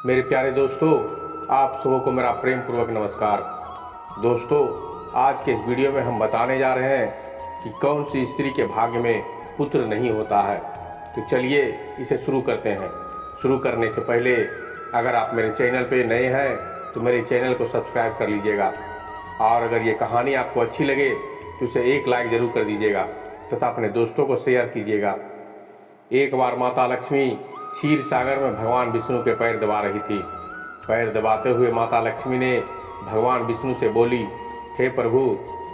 मेरे प्यारे दोस्तों, आप सबों को मेरा प्रेम पूर्वक नमस्कार। दोस्तों, आज के इस वीडियो में हम बताने जा रहे हैं कि कौन सी स्त्री के भाग्य में पुत्र नहीं होता है। तो चलिए इसे शुरू करते हैं। शुरू करने से पहले अगर आप मेरे चैनल पे नए हैं तो मेरे चैनल को सब्सक्राइब कर लीजिएगा, और अगर ये कहानी आपको अच्छी लगे तो इसे एक लाइक ज़रूर कर दीजिएगा तथा अपने दोस्तों को शेयर कीजिएगा। एक बार माता लक्ष्मी क्षीर सागर में भगवान विष्णु के पैर दबा रही थी। पैर दबाते हुए माता लक्ष्मी ने भगवान विष्णु से बोली, हे प्रभु,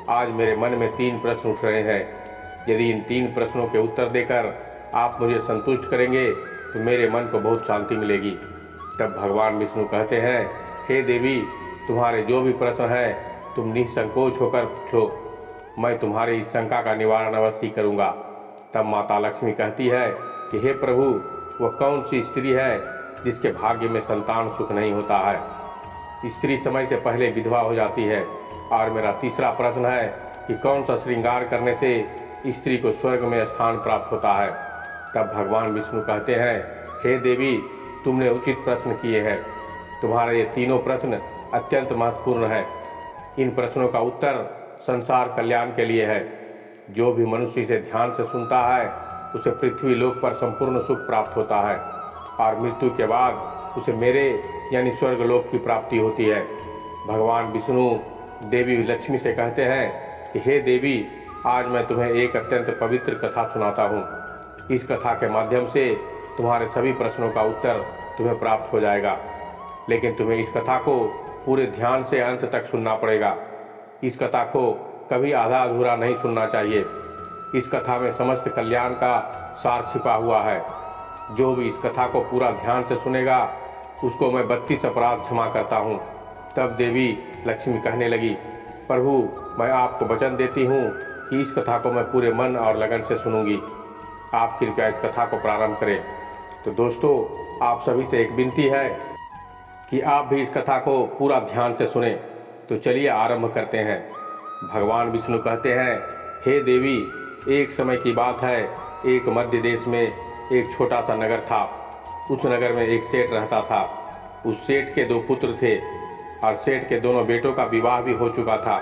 आज मेरे मन में 3 प्रश्न उठ रहे हैं। यदि इन 3 प्रश्नों के उत्तर देकर आप मुझे संतुष्ट करेंगे तो मेरे मन को बहुत शांति मिलेगी। तब भगवान विष्णु कहते हैं, हे देवी, तुम्हारे जो भी प्रश्न हैं तुम निसंकोच होकर पूछो, मैं तुम्हारी इस शंका का निवारण अवश्य ही करूँगा। तब माता लक्ष्मी कहती है कि हे प्रभु, वह कौन सी स्त्री है जिसके भाग्य में संतान सुख नहीं होता है। स्त्री समय से पहले विधवा हो जाती है। और मेरा तीसरा प्रश्न है कि कौन सा श्रृंगार करने से स्त्री को स्वर्ग में स्थान प्राप्त होता है। तब भगवान विष्णु कहते हैं, हे देवी, तुमने उचित प्रश्न किए हैं। तुम्हारे ये तीनों प्रश्न अत्यंत महत्वपूर्ण है। इन प्रश्नों का उत्तर संसार कल्याण के लिए है। जो भी मनुष्य इसे ध्यान से सुनता है उसे पृथ्वी लोक पर संपूर्ण सुख प्राप्त होता है, और मृत्यु के बाद उसे मेरे यानी स्वर्ग लोक की प्राप्ति होती है। भगवान विष्णु देवी लक्ष्मी से कहते हैं कि हे देवी, आज मैं तुम्हें एक अत्यंत पवित्र कथा सुनाता हूँ। इस कथा के माध्यम से तुम्हारे सभी प्रश्नों का उत्तर तुम्हें प्राप्त हो जाएगा, लेकिन तुम्हें इस कथा को पूरे ध्यान से अंत तक सुनना पड़ेगा। इस कथा को कभी आधा अधूरा नहीं सुनना चाहिए। इस कथा में समस्त कल्याण का सार छिपा हुआ है। जो भी इस कथा को पूरा ध्यान से सुनेगा उसको मैं 32 अपराध क्षमा करता हूँ। तब देवी लक्ष्मी कहने लगी, प्रभु, मैं आपको वचन देती हूँ कि इस कथा को मैं पूरे मन और लगन से सुनूंगी। आप कृपया इस कथा को प्रारंभ करें। तो दोस्तों, आप सभी से एक विनती है कि आप भी इस कथा को पूरा ध्यान से सुने। तो चलिए आरंभ करते हैं। भगवान विष्णु कहते हैं, हे देवी, एक समय की बात है, एक मध्य देश में एक छोटा सा नगर था। उस नगर में एक सेठ रहता था। उस सेठ के 2 पुत्र थे और सेठ के दोनों बेटों का विवाह भी हो चुका था।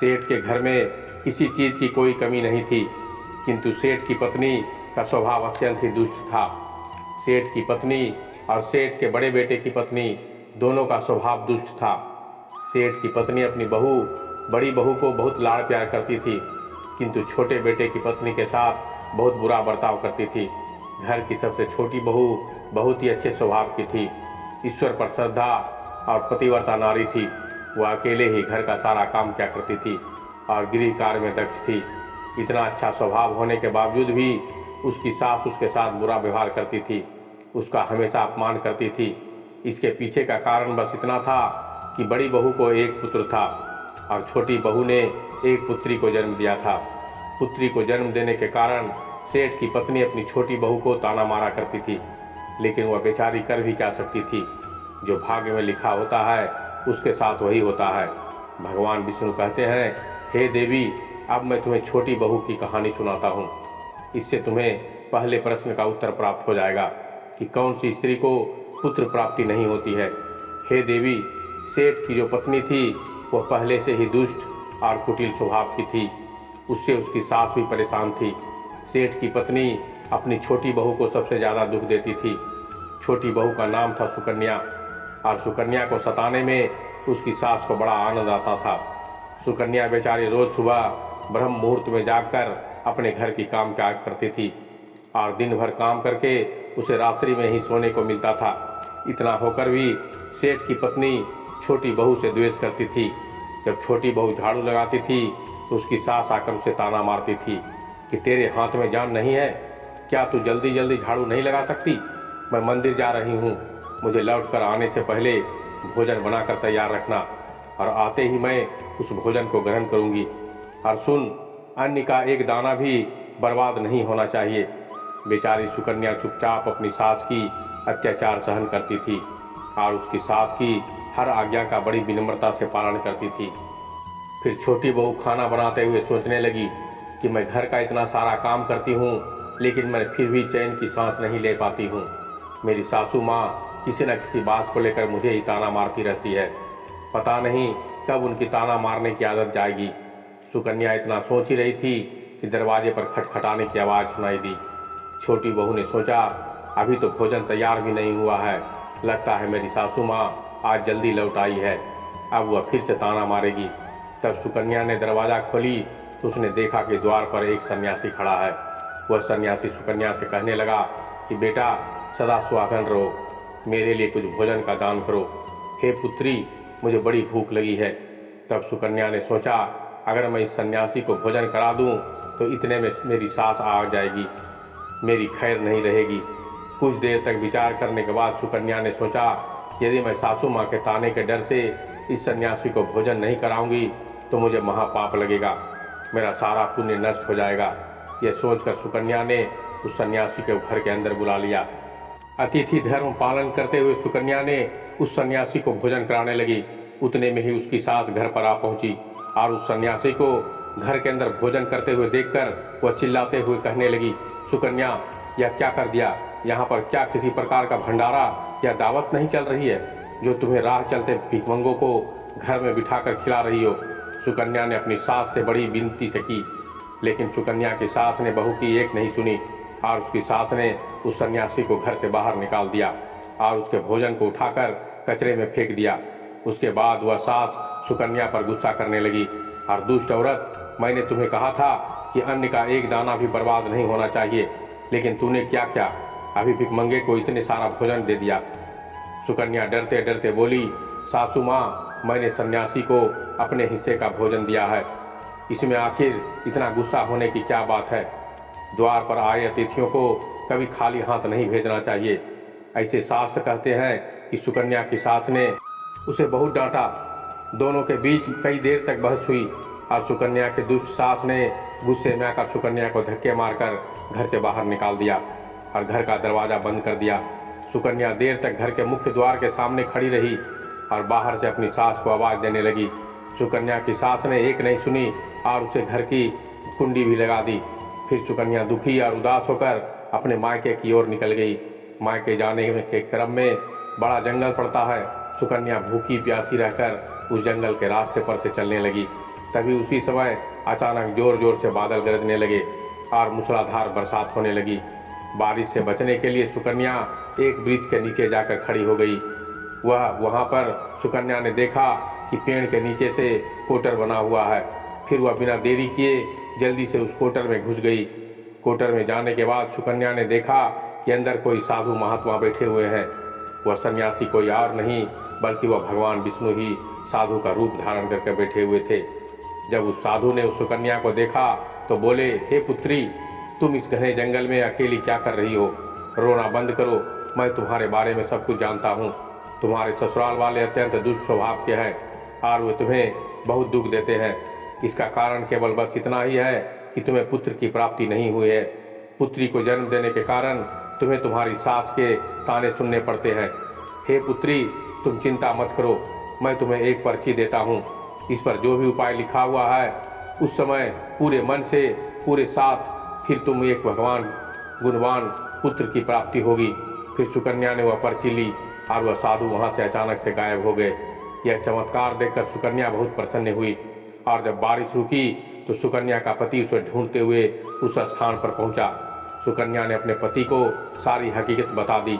सेठ के घर में किसी चीज़ की कोई कमी नहीं थी, किंतु सेठ की पत्नी का स्वभाव अत्यंत ही दुष्ट था। सेठ की पत्नी और सेठ के बड़े बेटे की पत्नी दोनों का स्वभाव दुष्ट था। सेठ की पत्नी अपनी बड़ी बहू को बहुत लाड़ प्यार करती थी, किंतु छोटे बेटे की पत्नी के साथ बहुत बुरा बर्ताव करती थी। घर की सबसे छोटी बहू बहुत ही अच्छे स्वभाव की थी, ईश्वर पर श्रद्धा और पतिव्रता नारी थी। वह अकेले ही घर का सारा काम किया करती थी और गृह कार्य में दक्ष थी। इतना अच्छा स्वभाव होने के बावजूद भी उसकी सास उसके साथ बुरा व्यवहार करती थी, उसका हमेशा अपमान करती थी। इसके पीछे का कारण बस इतना था कि बड़ी बहू को एक पुत्र था और छोटी बहू ने एक पुत्री को जन्म दिया था। पुत्री को जन्म देने के कारण सेठ की पत्नी अपनी छोटी बहू को ताना मारा करती थी, लेकिन वह बेचारी कर भी क्या सकती थी। जो भाग्य में लिखा होता है उसके साथ वही होता है। भगवान विष्णु कहते हैं, हे देवी, अब मैं तुम्हें छोटी बहू की कहानी सुनाता हूँ। इससे तुम्हें पहले प्रश्न का उत्तर प्राप्त हो जाएगा कि कौन सी स्त्री को पुत्र प्राप्ति नहीं होती है। हे देवी, सेठ की जो पत्नी थी वह पहले से ही दुष्ट और कुटिल स्वभाव की थी। उससे उसकी सास भी परेशान थी। सेठ की पत्नी अपनी छोटी बहू को सबसे ज़्यादा दुख देती थी। छोटी बहू का नाम था सुकन्या, और सुकन्या को सताने में उसकी सास को बड़ा आनंद आता था। सुकन्या बेचारी रोज़ सुबह ब्रह्म मुहूर्त में जागकर अपने घर की काम काज करती थी, और दिन भर काम करके उसे रात्रि में ही सोने को मिलता था। इतना होकर भी सेठ की पत्नी छोटी बहू से द्वेष करती थी। जब छोटी बहू झाड़ू लगाती थी तो उसकी सास आकर उसे ताना मारती थी कि तेरे हाथ में जान नहीं है क्या, तू जल्दी जल्दी झाड़ू नहीं लगा सकती। मैं मंदिर जा रही हूँ, मुझे लौट कर आने से पहले भोजन बनाकर तैयार रखना, और आते ही मैं उस भोजन को ग्रहण करूँगी। और सुन, अन्न का एक दाना भी बर्बाद नहीं होना चाहिए। बेचारी सुकन्या चुपचाप अपनी सास की अत्याचार सहन करती थी और उसकी सास की हर आज्ञा का बड़ी विनम्रता से पालन करती थी। फिर छोटी बहू खाना बनाते हुए सोचने लगी कि मैं घर का इतना सारा काम करती हूँ, लेकिन मैं फिर भी चैन की सांस नहीं ले पाती हूँ। मेरी सासू माँ किसी न किसी बात को लेकर मुझे ही ताना मारती रहती है। पता नहीं कब उनकी ताना मारने की आदत जाएगी। सुकन्या इतना सोच ही रही थी कि दरवाजे पर खटखटाने की आवाज़ सुनाई दी। छोटी बहू ने सोचा, अभी तो भोजन तैयार भी नहीं हुआ है, लगता है मेरी सासू माँ आज जल्दी लौट आई है, अब वह फिर से ताना मारेगी। तब सुकन्या ने दरवाज़ा खोली तो उसने देखा कि द्वार पर एक सन्यासी खड़ा है। वह सन्यासी सुकन्या से कहने लगा कि बेटा सदा सुहागन रहो, मेरे लिए कुछ भोजन का दान करो। हे पुत्री, मुझे बड़ी भूख लगी है। तब सुकन्या ने सोचा, अगर मैं इस सन्यासी को भोजन करा दूं तो इतने में मेरी सास आ जाएगी, मेरी खैर नहीं रहेगी। कुछ देर तक विचार करने के बाद सुकन्या ने सोचा, यदि मैं सासू माँ के ताने के डर से इस सन्यासी को भोजन नहीं कराऊंगी तो मुझे महापाप लगेगा, मेरा सारा पुण्य नष्ट हो जाएगा। यह सोचकर सुकन्या ने उस सन्यासी को घर के अंदर बुला लिया। अतिथि धर्म पालन करते हुए सुकन्या ने उस सन्यासी को भोजन कराने लगी। उतने में ही उसकी सास घर पर आ पहुंची और उस सन्यासी को घर के अंदर भोजन करते हुए देखकर वह चिल्लाते हुए कहने लगी, सुकन्या यह क्या कर दिया? यहाँ पर क्या किसी प्रकार का भंडारा या दावत नहीं चल रही है जो तुम्हें राह चलते भिखमंगों को घर में बिठाकर खिला रही हो? सुकन्या ने अपनी सास से बड़ी विनती से की, लेकिन सुकन्या की सास ने बहू की एक नहीं सुनी और उसकी सास ने उस सन्यासी को घर से बाहर निकाल दिया और उसके भोजन को उठाकर कचरे में फेंक दिया। उसके बाद वह सास सुकन्या पर गुस्सा करने लगी, और दुष्ट औरत, मैंने तुम्हें कहा था कि अन्न का एक दाना भी बर्बाद नहीं होना चाहिए, लेकिन तूने क्या क्या, अभी भिखमंगे को इतने सारा भोजन दे दिया। सुकन्या डरते डरते बोली, सासू माँ, मैंने सन्यासी को अपने हिस्से का भोजन दिया है, इसमें आखिर इतना गुस्सा होने की क्या बात है? द्वार पर आए अतिथियों को कभी खाली हाथ नहीं भेजना चाहिए। ऐसे शास्त्र कहते हैं कि सुकन्या की सास ने उसे बहुत डांटा। दोनों के बीच कई देर तक बहस हुई और सुकन्या के दुष्ट सास ने गुस्से में आकर सुकन्या को धक्के मारकर घर से बाहर निकाल दिया और घर का दरवाज़ा बंद कर दिया। सुकन्या देर तक घर के मुख्य द्वार के सामने खड़ी रही और बाहर से अपनी सास को आवाज़ देने लगी। सुकन्या की सास ने एक नहीं सुनी और उसे घर की कुंडी भी लगा दी। फिर सुकन्या दुखी और उदास होकर अपने मायके की ओर निकल गई। मायके जाने के क्रम में बड़ा जंगल पड़ता है। सुकन्या भूखी प्यासी रहकर उस जंगल के रास्ते पर से चलने लगी। तभी उसी समय अचानक जोर जोर से बादल गरजने लगे और मूसलाधार बरसात होने लगी। बारिश से बचने के लिए सुकन्या एक वृक्ष के नीचे जाकर खड़ी हो गई। वहाँ पर सुकन्या ने देखा कि पेड़ के नीचे से कोटर बना हुआ है। फिर वह बिना देरी किए जल्दी से उस कोटर में घुस गई। कोटर में जाने के बाद सुकन्या ने देखा कि अंदर कोई साधु महात्मा बैठे हुए हैं। वह सन्यासी कोई और नहीं बल्कि वह भगवान विष्णु ही साधु का रूप धारण करके बैठे हुए थे। जब उस साधु ने उस सुकन्या को देखा तो बोले, हे पुत्री, तुम इस घने जंगल में अकेली क्या कर रही हो? रोना बंद करो, मैं तुम्हारे बारे में सब कुछ जानता हूँ। तुम्हारे ससुराल वाले अत्यंत दुष्ट स्वभाव के हैं और वे तुम्हें बहुत दुख देते हैं। इसका कारण केवल बस इतना ही है कि तुम्हें पुत्र की प्राप्ति नहीं हुई है। पुत्री को जन्म देने के कारण तुम्हें तुम्हारी सास के ताने सुनने पड़ते हैं। हे पुत्री, तुम चिंता मत करो, मैं तुम्हें एक पर्ची देता हूँ। इस पर जो भी उपाय लिखा हुआ है उस समय पूरे मन से पूरे साथ फिर तुम एक भगवान गुणवान पुत्र की प्राप्ति होगी। फिर सुकन्या ने वह पर्ची ली और वह साधु वहाँ से अचानक से गायब हो गए। यह चमत्कार देखकर सुकन्या बहुत प्रसन्न हुई और जब बारिश रुकी तो सुकन्या का पति उसे ढूंढते हुए उस स्थान पर पहुंचा। सुकन्या ने अपने पति को सारी हकीकत बता दी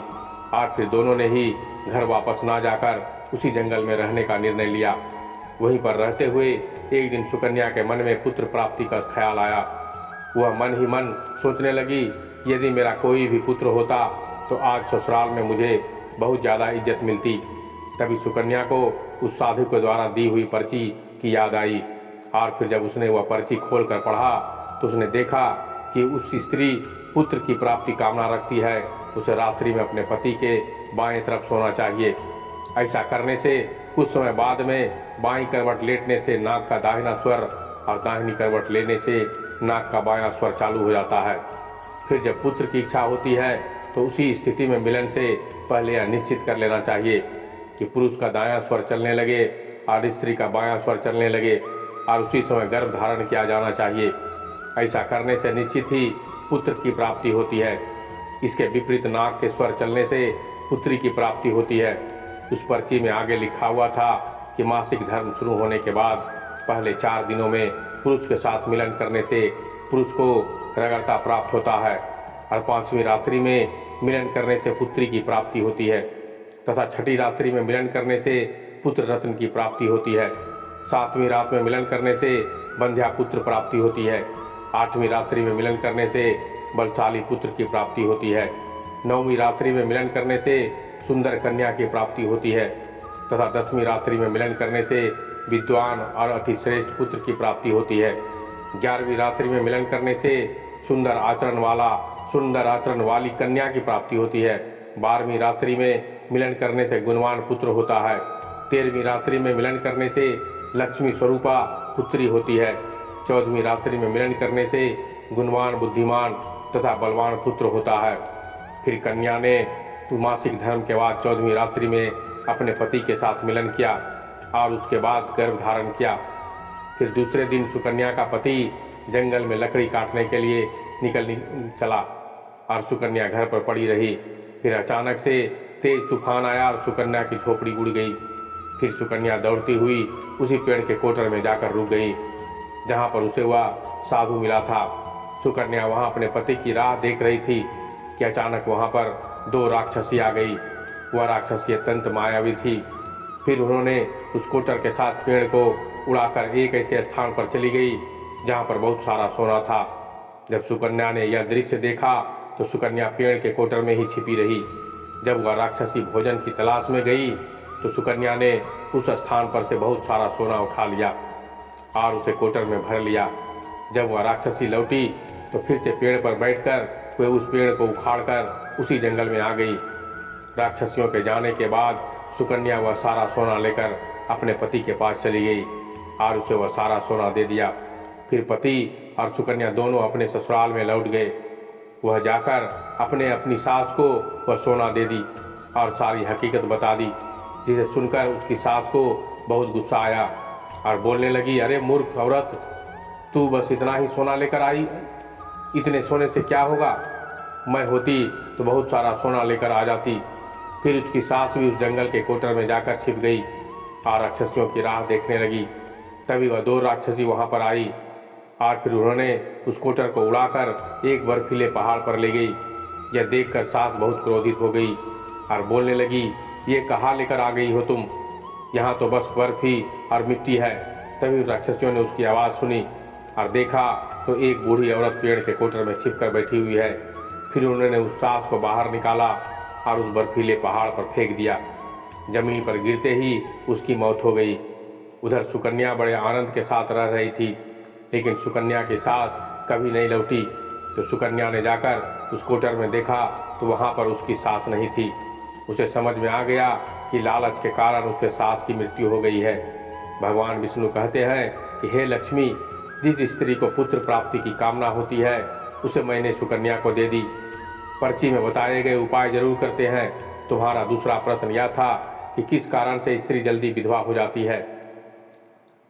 और फिर दोनों ने ही घर वापस ना जाकर उसी जंगल में रहने का निर्णय लिया। वहीं पर रहते हुए एक दिन सुकन्या के मन में पुत्र प्राप्ति का ख्याल आया। वह मन ही मन सोचने लगी, यदि मेरा कोई भी पुत्र होता तो आज ससुराल में मुझे बहुत ज़्यादा इज्जत मिलती। तभी सुकन्या को उस साधु के द्वारा दी हुई पर्ची की याद आई और फिर जब उसने वह पर्ची खोलकर पढ़ा तो उसने देखा कि उस स्त्री पुत्र की प्राप्ति कामना रखती है। उसे रात्रि में अपने पति के बाएं तरफ सोना चाहिए। ऐसा करने से कुछ समय बाद में बाईं करवट लेटने से नाक का दाहिना स्वर और दाहिनी करवट लेने से नाक का बायां स्वर चालू हो जाता है। फिर जब पुत्र की इच्छा होती है तो उसी स्थिति में मिलन से पहले यह निश्चित कर लेना चाहिए कि पुरुष का दायां स्वर चलने लगे और स्त्री का बायां स्वर चलने लगे और उसी समय गर्भ धारण किया जाना चाहिए। ऐसा करने से निश्चित ही पुत्र की प्राप्ति होती है। इसके विपरीत नाक के स्वर चलने से पुत्री की प्राप्ति होती है। उस पर्ची में आगे लिखा हुआ था कि मासिक धर्म शुरू होने के बाद पहले 4 दिनों में पुरुष के साथ मिलन करने से पुरुष को रगड़ता प्राप्त होता है और 5वीं रात्रि में मिलन करने से पुत्री की प्राप्ति होती है तथा 6ठी रात्रि में मिलन करने से पुत्र रत्न की प्राप्ति होती है। 7वीं रात में मिलन करने से बंध्या पुत्र प्राप्ति होती है। 8वीं रात्रि में मिलन करने से बलशाली पुत्र की प्राप्ति होती है। 9वीं रात्रि में मिलन करने से सुंदर कन्या की प्राप्ति होती है तथा 10वीं रात्रि में मिलन करने से विद्वान और अतिश्रेष्ठ पुत्र की प्राप्ति होती है। 11वीं रात्रि में मिलन करने से सुंदर आचरण वाली कन्या की प्राप्ति होती है। 12वीं रात्रि में मिलन करने से गुणवान पुत्र होता है। 13वीं रात्रि में मिलन करने से लक्ष्मी स्वरूपा पुत्री होती है। 14वीं रात्रि में मिलन करने से गुणवान, बुद्धिमान तथा बलवान पुत्र होता है। फिर कन्या ने मासिक धर्म के बाद 14वीं रात्रि में अपने पति के साथ मिलन किया और उसके बाद गर्भ धारण किया। फिर दूसरे दिन सुकन्या का पति जंगल में लकड़ी काटने के लिए निकल चला और सुकन्या घर पर पड़ी रही। फिर अचानक से तेज तूफान आया और सुकन्या की झोपड़ी उड़ गई। फिर सुकन्या दौड़ती हुई उसी पेड़ के कोटर में जाकर रुक गई जहाँ पर उसे वह साधु मिला था। सुकन्या वहाँ अपने पति की राह देख रही थी कि अचानक वहाँ पर 2 राक्षसी आ गई। वह राक्षसी अत्यंत मायावी थी। फिर उन्होंने उस कोटर के साथ पेड़ को उड़ाकर एक ऐसे स्थान पर चली गई जहाँ पर बहुत सारा सोना था। जब सुकन्या ने यह दृश्य देखा तो सुकन्या पेड़ के कोटर में ही छिपी रही। जब वह राक्षसी भोजन की तलाश में गई तो सुकन्या ने उस स्थान पर से बहुत सारा सोना उठा लिया और उसे कोटर में भर लिया। जब वह राक्षसी लौटी तो फिर से पेड़ पर बैठकर वह उस पेड़ को उखाड़कर उसी जंगल में आ गई। राक्षसियों के जाने के बाद सुकन्या वह सारा सोना लेकर अपने पति के पास चली गई और उसे वह सारा सोना दे दिया। फिर पति और सुकन्या दोनों अपने ससुराल में लौट गए। वह जाकर अपनी सास को वह सोना दे दी और सारी हकीकत बता दी, जिसे सुनकर उसकी सास को बहुत गुस्सा आया और बोलने लगी, अरे मूर्ख औरत, तू बस इतना ही सोना लेकर आई? इतने सोने से क्या होगा? मैं होती तो बहुत सारा सोना लेकर आ जाती। फिर उसकी सास भी उस जंगल के कोटर में जाकर छिप गई और राक्षसियों की राह देखने लगी। तभी वह 2 राक्षसी वहाँ पर आई और फिर उन्होंने उस कोटर को उड़ाकर एक बर्फीले पहाड़ पर ले गई। यह देखकर सास बहुत क्रोधित हो गई और बोलने लगी, ये कहाँ लेकर आ गई हो तुम? यहाँ तो बस बर्फ ही और मिट्टी है। तभी राक्षसियों ने उसकी आवाज़ सुनी और देखा तो एक बूढ़ी औरत पेड़ के कोटर में छिपकर बैठी हुई है। फिर उन्होंने उस सास को बाहर निकाला और उस बर्फीले पहाड़ पर फेंक दिया। जमीन पर गिरते ही उसकी मौत हो गई। उधर सुकन्या बड़े आनंद के साथ रह रही थी, लेकिन सुकन्या की सास कभी नहीं लौटी। तो सुकन्या ने जाकर उस कोटर में देखा तो वहाँ पर उसकी सास नहीं थी। उसे समझ में आ गया कि लालच के कारण उसके सास की मृत्यु हो गई है। भगवान विष्णु कहते हैं कि हे लक्ष्मी, जिस स्त्री को पुत्र प्राप्ति की कामना होती है उसे मैंने सुकन्या को दे दी। पर्ची में बताए गए उपाय जरूर करते हैं। तुम्हारा दूसरा प्रश्न यह था कि किस कारण से स्त्री जल्दी विधवा हो जाती है।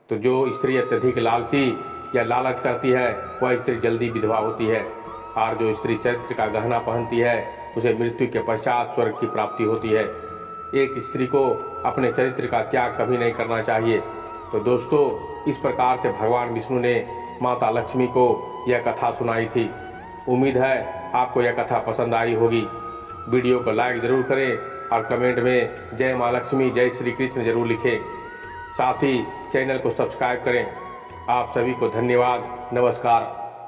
तो जो स्त्री अत्यधिक लालची या लालच करती है वह स्त्री जल्दी विधवा होती है, और जो स्त्री चरित्र का गहना पहनती है उसे मृत्यु के पश्चात स्वर्ग की प्राप्ति होती है। एक स्त्री को अपने चरित्र का त्याग कभी नहीं करना चाहिए। तो दोस्तों, इस प्रकार से भगवान विष्णु ने माता लक्ष्मी को यह कथा सुनाई थी। उम्मीद है आपको यह कथा पसंद आई होगी। वीडियो को लाइक जरूर करें और कमेंट में जय माँ लक्ष्मी, जय श्री कृष्ण जरूर लिखें। साथ ही चैनल को सब्सक्राइब करें। आप सभी को धन्यवाद। नमस्कार।